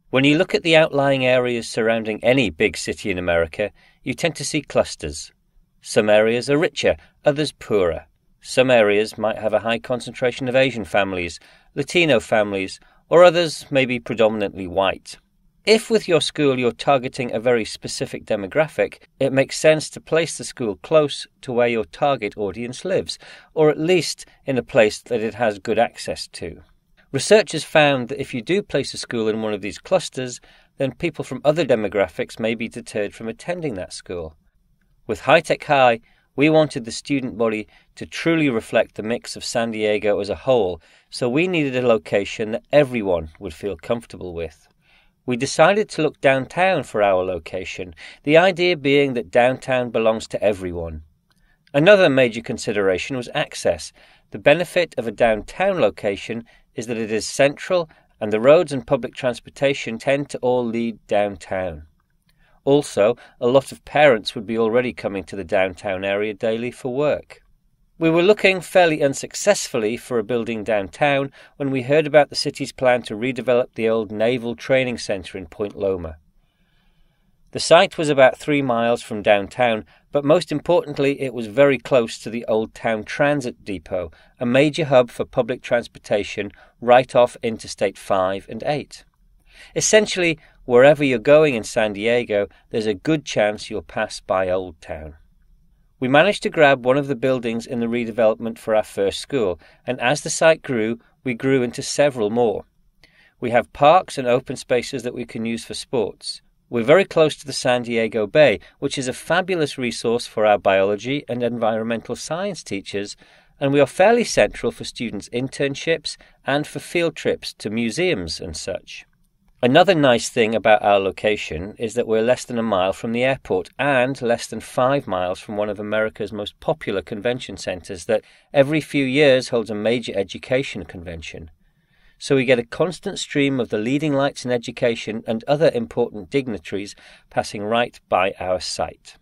When you look at the outlying areas surrounding any big city in America, you tend to see clusters. Some areas are richer, others poorer. Some areas might have a high concentration of Asian families, Latino families, or others may be predominantly white. If with your school you're targeting a very specific demographic, it makes sense to place the school close to where your target audience lives, or at least in a place that it has good access to. Researchers found that if you do place a school in one of these clusters, then people from other demographics may be deterred from attending that school. With High Tech High, we wanted the student body to truly reflect the mix of San Diego as a whole, so we needed a location that everyone would feel comfortable with. We decided to look downtown for our location, the idea being that downtown belongs to everyone. Another major consideration was access. The benefit of a downtown location is that it is central and the roads and public transportation tend to all lead downtown. Also, a lot of parents would be already coming to the downtown area daily for work. We were looking fairly unsuccessfully for a building downtown when we heard about the city's plan to redevelop the old Naval Training Center in Point Loma. The site was about 3 miles from downtown, but most importantly it was very close to the Old Town Transit Depot, a major hub for public transportation right off Interstate 5 and 8. Essentially, wherever you're going in San Diego, there's a good chance you'll pass by Old Town. We managed to grab one of the buildings in the redevelopment for our first school, and as the site grew, we grew into several more. We have parks and open spaces that we can use for sports. We're very close to the San Diego Bay, which is a fabulous resource for our biology and environmental science teachers, and we are fairly central for students' internships and for field trips to museums and such. Another nice thing about our location is that we're less than a mile from the airport and less than 5 miles from one of America's most popular convention centers that every few years holds a major education convention. So we get a constant stream of the leading lights in education and other important dignitaries passing right by our site.